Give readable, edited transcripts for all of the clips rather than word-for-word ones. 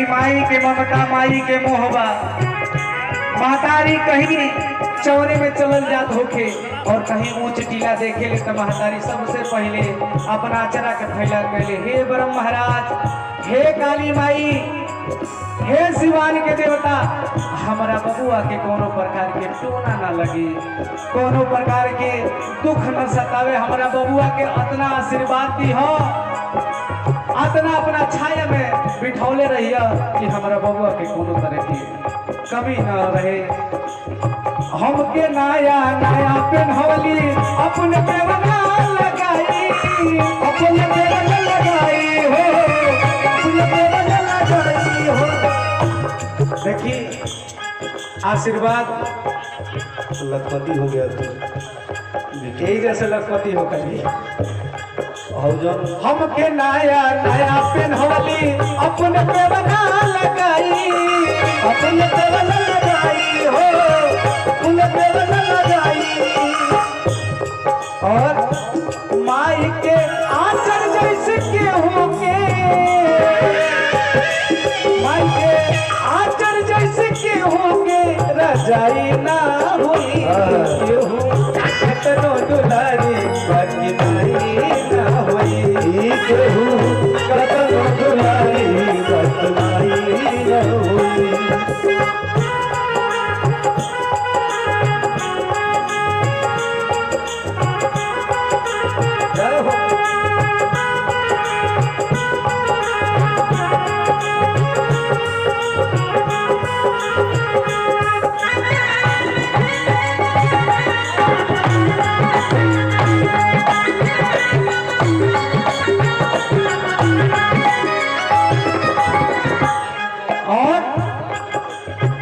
माई के ममता माई के मोहबा महतारी कहीं चौरे में चलल जात होके और कहीं ऊंच टीला देखे ले तो महतारी सबसे पहले अपना अचरा के फैला कैले, हे ब्रह्म महाराज, हे काली माई, हे शिवान के देवता, हमारा बबुआ के कोनो प्रकार के टोना ना लगे, कोनो प्रकार के दुख न सतावे, हमारा बबुआ के अतना आशीर्वाद दी हो, अतना अपना छाया में बिठौले रहिया कि हमारा बबुआ के कोनो तरह की कमी न रहे। हमके नया नया पेन्हवली अपने देवना लगाई, अपने देवना लगाई हो, अपने देवना लगाई हो। देखिए आशीर्वाद लखपति हो गया तो यही जैसे लखपति हो गई। हमके नया नया पेन्हवली अपने देवना लगाई, अपने देवना लगाई हो, अपने देवना लगाई। और माई के आंचल जैसे गेहूं के, माई के आंचल जैसे गेहूं के रजाई ना हुई, गेहूं कतनो दुलारी बाकी माई ना हुई, गेहूं कतनो दुलारी बाकी माई ना हुई।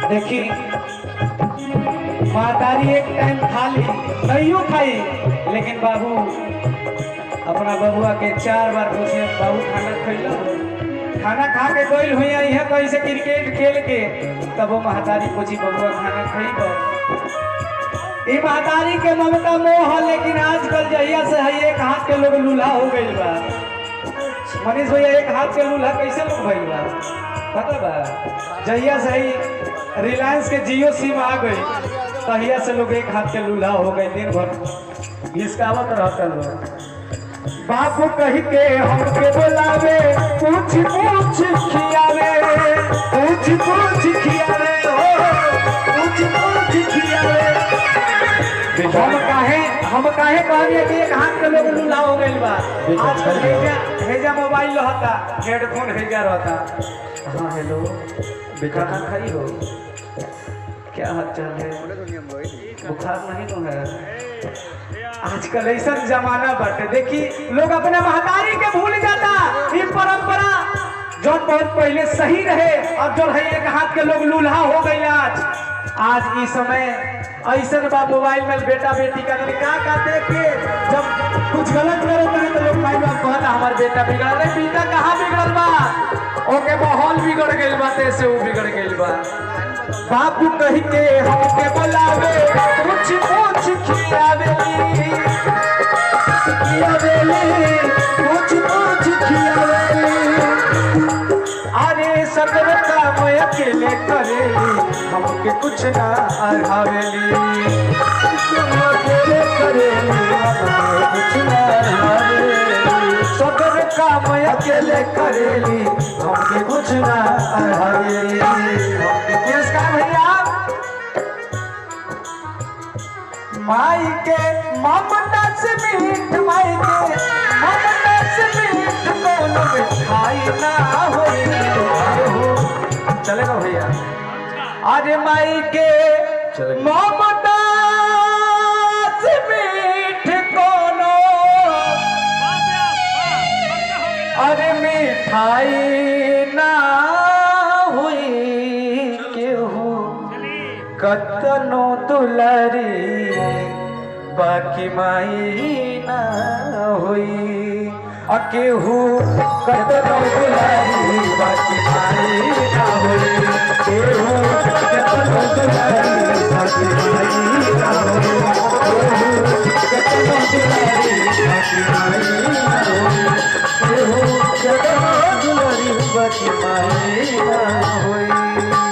देखी महतारी एक टाइम खाली नहीं खाई, लेकिन बाबू अपना बबुआ के 4 बार पूछे, बाबू खाना खैलो, खाना खा के गइल हुई है कहीं से क्रिकेट खेल के, तब वो महतारी पूछी बबुआ खाना खैलो। ये महतारी के ममता मोह, लेकिन आजकल जहिया से है एक हाथ के लोग लूल्हा हो गइल बा। मनीष भैया एक हाथ के लूल्हा कैसे लोग भइल बा पता बा? जहिया से ही रिलायंस के जियो सिम आ गई तहिया से लोग एक हाथ के लूल्हा हो गए, दिन भर घिसकावत रहता लोग। बापू कह के हमके बोलावे, पूछ पूछ खियावे, पूछ पूछ खियावे हो, पूछ पूछ खियावे। हम काहे कहलिए कि एक हाथ के लोग लूल्हा हो गइल बा। आजकल हेजा मोबाइल रहता, हेडफोन हेजा रहता। हाँ हेलो खाना खाई हो, क्या हाल चाल है, बुखार नहीं तो है? आजकल ऐसा जमाना बाटे, देखी लोग अपने महतारी के भूल जाता। ये परंपरा जो बहुत पहले सही रहे, अब जो है एक हाथ के लोग लूल्हा हो गए। आज इस समय ऐसा बा मोबाइल में बेटा बेटी का का देख के जब कुछ गलत करते हैं तो लोग भाई बाप कहता हमारे बेटा बिगड़, बेटा कहाँ बिगड़ल बा, ओके माहौल बिगड़ गइल बा, तैसे वो बिगड़ गइल बा। बापू कह के हमके बोलावे, पूछ पूछ खियावेली, पूछ पूछ खियावेली। अरे सगर काम अकेले करेली, हमके कुछ ना अढ़ावेली, अकेले करेली, हमके कुछ ना अढ़ावेली। सगर काम अकेले करेली, हमके कुछ ना अढ़ावेली। भैया माई के ममता से मीठ, माई के ममता से मीठ कोनो मिठाई ना होई। चलेगा भैया? अरे माई के ममता से मीठ कोनो, अरे मिठाई ना कतनो दुलारी बाकी माई ना हुई, केहू कतनो दुलारी बाकी माई ना हुई, केहू दुलारी बाकी माई ना होई।